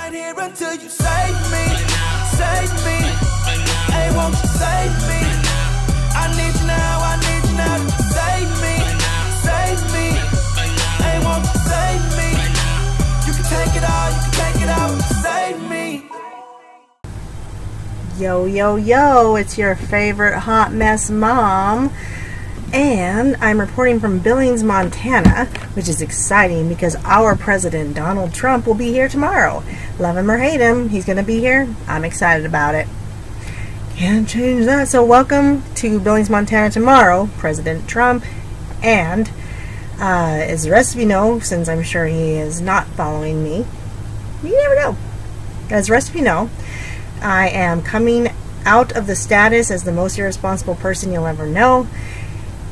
right here until you save me, save me. Hey, won't you save me? I need you now, I need you now to save me, save me. Hey, won't you save me? You can take it all, you can take it all, save me. Yo, yo, yo, it's your favorite hot mess mom. And I'm reporting from Billings, Montana, which is exciting because our president, Donald Trump, will be here tomorrow. Love him or hate him, he's going to be here. I'm excited about it. Can't change that. So welcome to Billings, Montana tomorrow, President Trump. And as the rest of you know, since I'm sure he is not following me, you never know. As the rest of you know, I am coming out of the status as the most irresponsible person you'll ever know,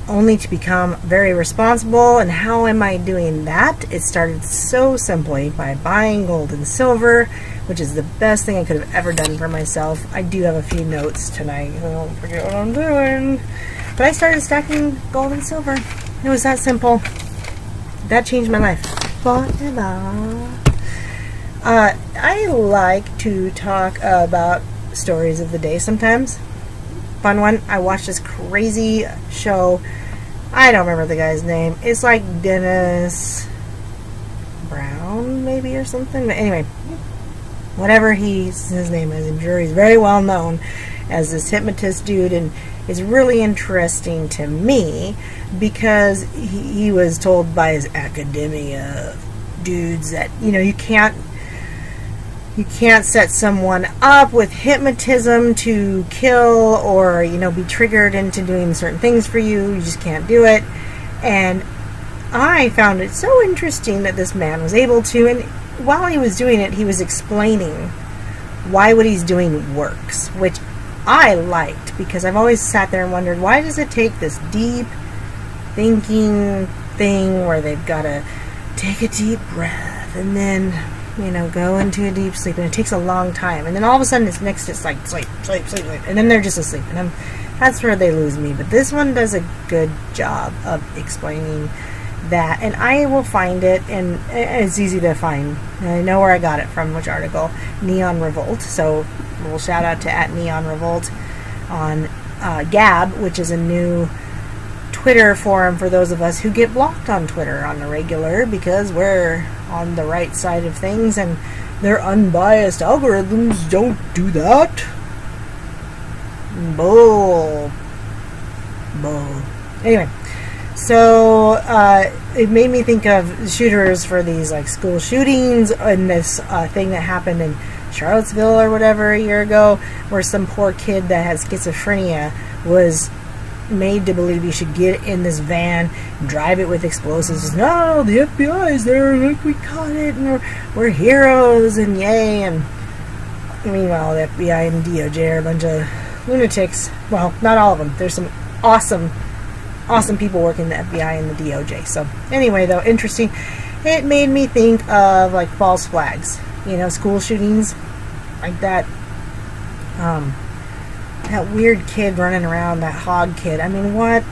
only to become very responsible. And how am I doing that? It started so simply by buying gold and silver, which is the best thing I could have ever done for myself. I do have a few notes tonight, so don't forget what I'm doing. But I started stacking gold and silver. It was that simple. That changed my life forever. I like to talk about stories of the day sometimes. Fun one, I watched this crazy show. I don't remember the guy's name. It's like Dennis Brown, maybe, or something. But anyway, whatever his name is, I'm sure he's very well known as this hypnotist dude, and it's really interesting to me because he was told by his academia dudes that, you know, you can't set someone up with hypnotism to kill or, you know, be triggered into doing certain things for you. You just can't do it. And I found it so interesting that this man was able to, and while he was doing it, he was explaining why what he's doing works, which I liked, because I've always sat there and wondered, why does it take this deep thinking thing where they've got to take a deep breath and then, you know, go into a deep sleep, and it takes a long time, and then all of a sudden it's like sleep, and then they're just asleep, and that's where they lose me. But this one does a good job of explaining that, and I will find it, and it's easy to find, and I know where I got it from, which article, Neon Revolt. So we'll shout out to @NeonRevolt on Gab, which is a new Twitter forum for those of us who get blocked on Twitter on the regular because we're on the right side of things and their unbiased algorithms don't do that. Bull. Anyway, so it made me think of shooters for these like school shootings, and this thing that happened in Charlottesville or whatever a year ago, where some poor kid that has schizophrenia was made to believe he should get in this van and drive it with explosives. Just, no, the FBI is there, look, we caught it, and we're heroes, and yay. And meanwhile, the FBI and DOJ are a bunch of lunatics. Well, not all of them. There's some awesome people working in the FBI and the DOJ. So anyway, though, interesting. It made me think of like false flags, you know, school shootings like that. That weird kid running around, that hog kid. I mean, what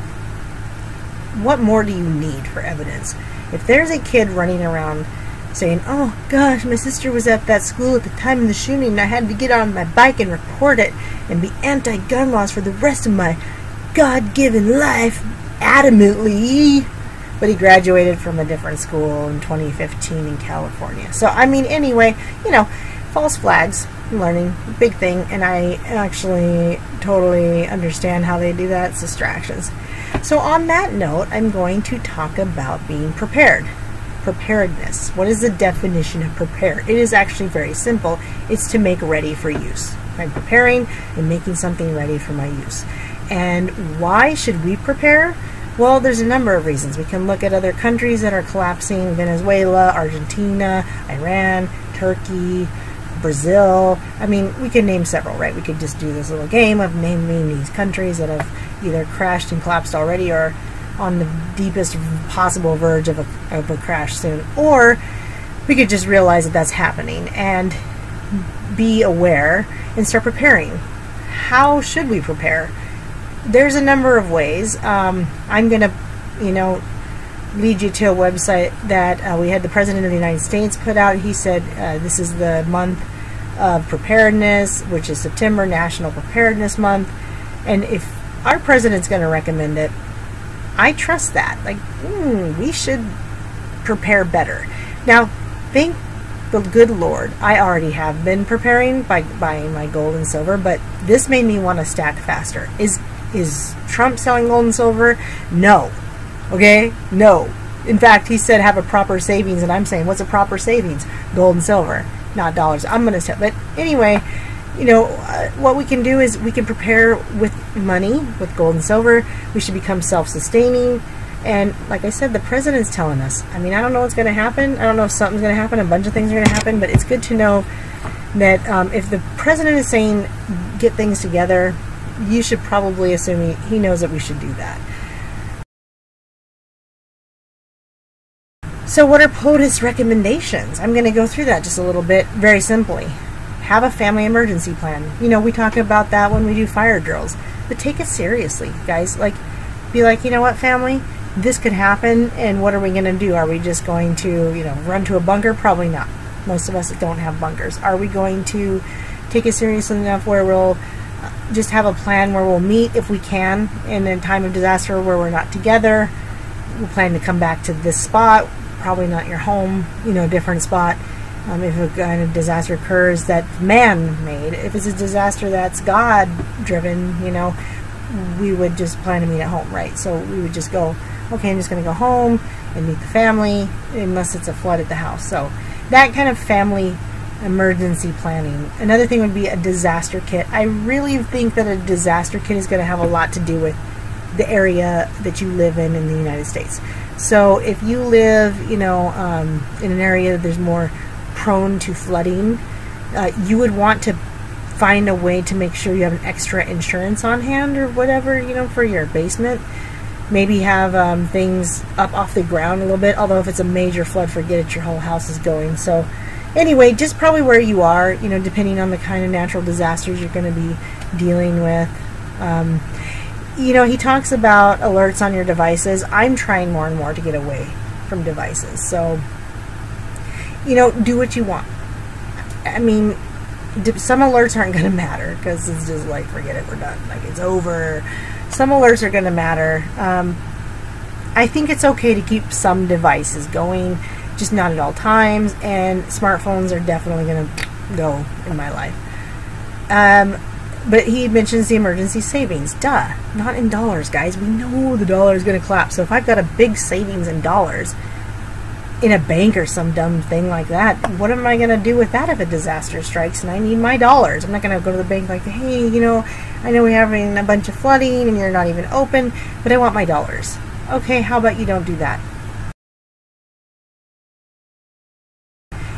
more do you need for evidence? If there's a kid running around saying, oh gosh, my sister was at that school at the time of the shooting and I had to get on my bike and report it and be anti-gun laws for the rest of my God-given life, adamantly. But he graduated from a different school in 2015 in California. So, I mean, anyway, you know, false flags, learning, big thing, and I actually totally understand how they do that. It's distractions. So on that note, I'm going to talk about being prepared. Preparedness. What is the definition of prepared? It is actually very simple. It's to make ready for use. I'm preparing and making something ready for my use. And why should we prepare? Well, there's a number of reasons. We can look at other countries that are collapsing: Venezuela, Argentina, Iran, Turkey, Brazil. I mean, we could name several, right? We could just do this little game of naming these countries that have either crashed and collapsed already or on the deepest possible verge of a crash soon. Or we could just realize that that's happening and be aware and start preparing. How should we prepare? There's a number of ways. I'm going to, lead you to a website that we had the President of the United States put out. He said this is the month of preparedness, which is September, National Preparedness Month. And if our president's going to recommend it, I trust that. Like, we should prepare better. Now, thank the good Lord, I already have been preparing by buying my gold and silver, but this made me want to stack faster. Is Trump selling gold and silver? No. Okay? No. In fact, he said have a proper savings, and I'm saying, what's a proper savings? Gold and silver, not dollars. I'm going to, but anyway, you know, what we can do is we can prepare with money, with gold and silver. We should become self-sustaining. And like I said, the president's telling us. I mean, I don't know what's going to happen. I don't know if something's going to happen. A bunch of things are going to happen. But it's good to know that if the president is saying get things together, you should probably assume he knows that we should do that. So what are POTUS recommendations? I'm going to go through that just a little bit, very simply. Have a family emergency plan. You know, we talk about that when we do fire drills. But take it seriously, guys. Like, be like, you know what, family? This could happen, and what are we going to do? Are we just going to, you know, run to a bunker? Probably not. Most of us don't have bunkers. Are we going to take it seriously enough where we'll just have a plan where we'll meet if we can in a time of disaster where we're not together? We'll plan to come back to this spot, probably not your home, you know, different spot. If a kind of disaster occurs that's man-made, if it's a disaster that's God-driven, you know, we would just plan to meet at home, right? So we would just go, okay, I'm just going to go home and meet the family, unless it's a flood at the house. So that kind of family emergency planning. Another thing would be a disaster kit. I really think that a disaster kit is going to have a lot to do with the area that you live in the United States. So if you live, you know, in an area that there's more prone to flooding, you would want to find a way to make sure you have an extra insurance on hand or whatever, you know, for your basement. Maybe have things up off the ground a little bit, although if it's a major flood, forget it, your whole house is going. So anyway, just probably where you are, you know, depending on the kind of natural disasters you're going to be dealing with. You know, he talks about alerts on your devices. I'm trying more and more to get away from devices. So, you know, do what you want. I mean, some alerts aren't going to matter because it's just like, forget it, we're done. Like, it's over. Some alerts are going to matter. I think it's okay to keep some devices going, just not at all times, and smartphones are definitely going to go in my life. But he mentions the emergency savings. Duh. Not in dollars, guys. We know the dollar is going to collapse. So if I've got a big savings in dollars in a bank or some dumb thing like that, what am I going to do with that if a disaster strikes and I need my dollars? I'm not going to go to the bank like, hey, you know, I know we're having a bunch of flooding and you're not even open, but I want my dollars. Okay, how about you don't do that?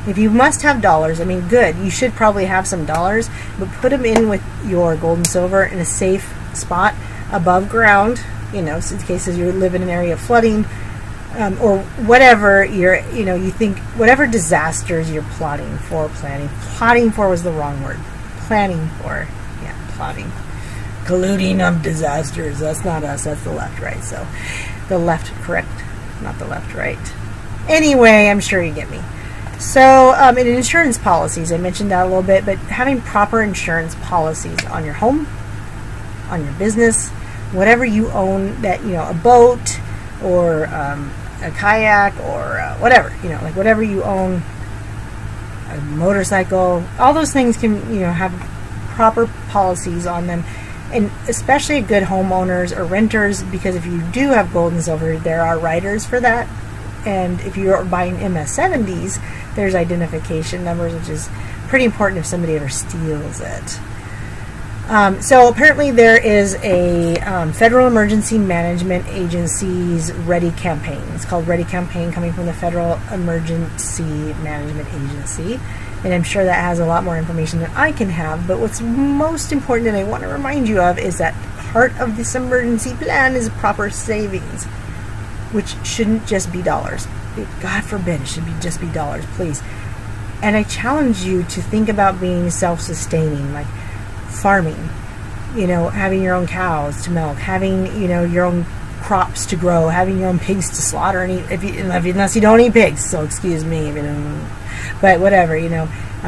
If you must have dollars, I mean, good, you should probably have some dollars, but put them in with your gold and silver in a safe spot above ground, you know, so in cases you live in an area of flooding, or whatever you're, you know, you think, whatever disasters you're plotting for, plotting for was the wrong word. Planning for, yeah, plotting. Colluding on disasters, that's not us, that's the left, right? So, the left, correct, not the left, right. Anyway, I'm sure you get me. So, in insurance policies, I mentioned that a little bit, but having proper insurance policies on your home, on your business, whatever you own, that, you know, a boat or a kayak or whatever, you know, like whatever you own, a motorcycle, all those things can, you know, have proper policies on them. And especially good homeowners or renters, because if you do have gold and silver, there are riders for that. And if you're buying MS-70s, there's identification numbers, which is pretty important if somebody ever steals it. So apparently there is a Federal Emergency Management Agency's Ready campaign. It's called Ready Campaign, coming from the Federal Emergency Management Agency. And I'm sure that has a lot more information than I can have. But what's most important that I want to remind you of is that part of this emergency plan is proper savings, which shouldn't just be dollars. God forbid it should just be dollars, please. And I challenge you to think about being self-sustaining, like farming, you know, having your own cows to milk, having, you know, your own crops to grow, having your own pigs to slaughter and eat, unless you don't eat pigs, so excuse me, but whatever,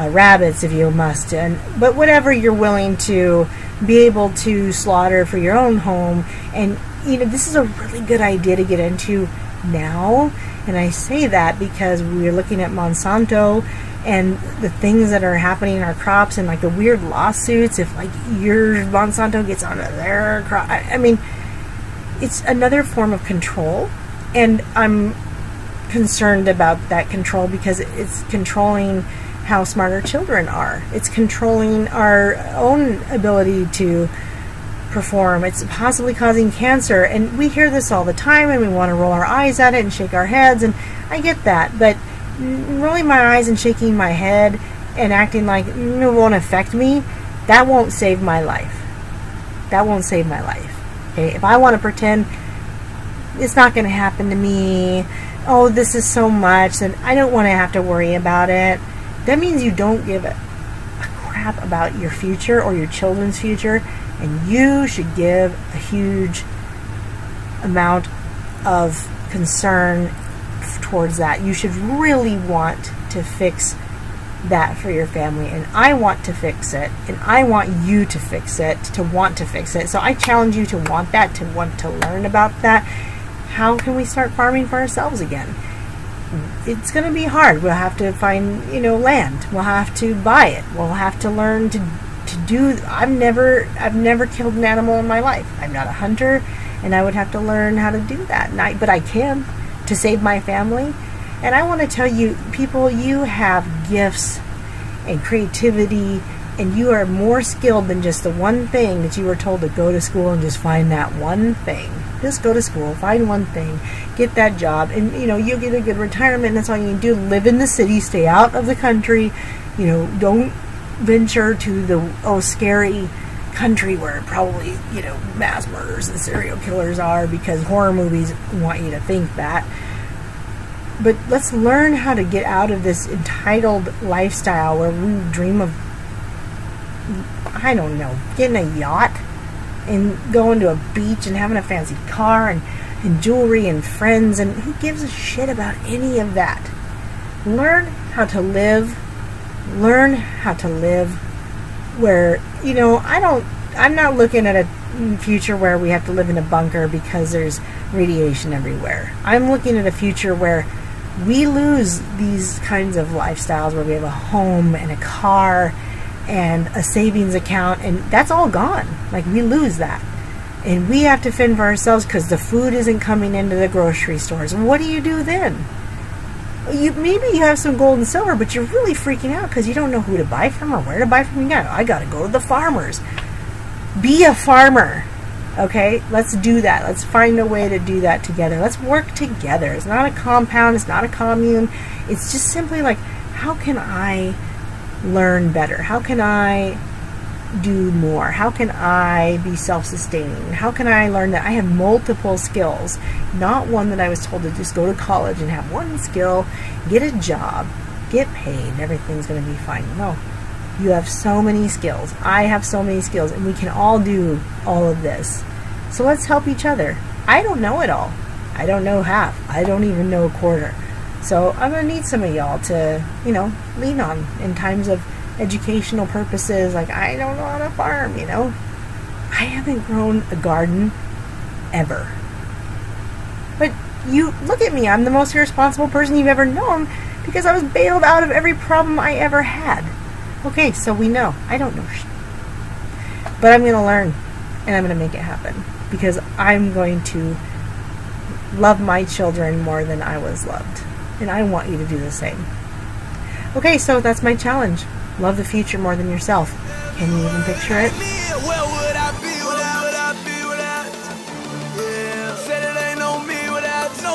rabbits if you must, but whatever you're willing to be able to slaughter for your own home. And this is a really good idea to get into now, and I say that because we're looking at Monsanto and the things that are happening in our crops, and like the weird lawsuits if like your Monsanto gets onto their crop. It's another form of control, and I'm concerned about that control because it's controlling how smart our children are. It's controlling our own ability to perform. It's possibly causing cancer, and we hear this all the time, and we want to roll our eyes at it and shake our heads, and I get that, but rolling my eyes and shaking my head and acting like it won't affect me, that won't save my life. That won't save my life. Okay, if I want to pretend it's not going to happen to me, oh, this is so much, then I don't want to have to worry about it. That means you don't give a crap about your future or your children's future, and you should give a huge amount of concern towards that. You should really want to fix that for your family, and I want to fix it, and I want you to fix it, to want to fix it. So I challenge you to want that, to want to learn about that. How can we start farming for ourselves again? It's going to be hard. We'll have to find, land. We'll have to buy it. We'll have to learn to do. I've never killed an animal in my life. I'm not a hunter, and I would have to learn how to do that. But I can, to save my family. And I want to tell you, people, you have gifts and creativity, and you are more skilled than just the one thing that you were told to go to school and just find that one thing. Just go to school, find one thing, get that job, and you'll get a good retirement. That's all you can do. Live in the city, stay out of the country. Don't venture to the scary country where probably mass murders and serial killers are, because horror movies want you to think that. But let's learn how to get out of this entitled lifestyle where we dream of, I don't know, getting a yacht and going to a beach and having a fancy car and jewelry and friends, and who gives a shit about any of that? Learn how to live. Learn how to live where, I'm not looking at a future where we have to live in a bunker because there's radiation everywhere. I'm looking at a future where we lose these kinds of lifestyles where we have a home and a car and a savings account, and that's all gone. Like, we lose that. And we have to fend for ourselves because the food isn't coming into the grocery stores. What do you do then? Maybe you have some gold and silver, but you're really freaking out because you don't know who to buy from or where to buy from. I got to go to the farmers. Be a farmer. Okay, let's do that. Let's find a way to do that together. Let's work together. It's not a compound. It's not a commune. It's just simply like, how can I learn better? How can I do more? How can I be self-sustaining? How can I learn that I have multiple skills? Not one that I was told to just go to college and have one skill, get a job, get paid, and everything's going to be fine. No. You have so many skills. I have so many skills, and we can all do all of this. So let's help each other. I don't know it all. I don't know half. I don't even know a quarter. So I'm going to need some of y'all to, lean on in times of educational purposes. Like, I don't know how to farm, I haven't grown a garden ever. But you look at me. I'm the most irresponsible person you've ever known because I was bailed out of every problem I ever had. Okay, so we know. I don't know shit. But I'm going to learn, and I'm going to make it happen, because I'm going to love my children more than I was loved. And I want you to do the same. Okay, so that's my challenge. Love the future more than yourself. Can you even picture it? Where would I be without yeah. Said it ain't no me without you.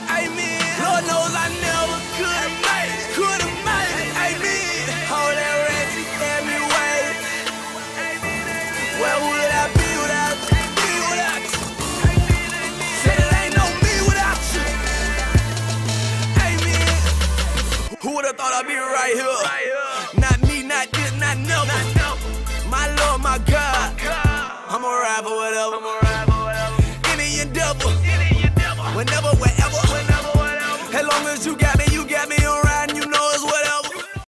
Amen. Lord knows I never could have made it. Amen. All that ratchet had me waiting. Where would I be without you? Said it ain't no me without you. Amen. Who would have thought I'd be right here? Not me, not this, not never. My Lord, my God. I'm a rapper, whatever.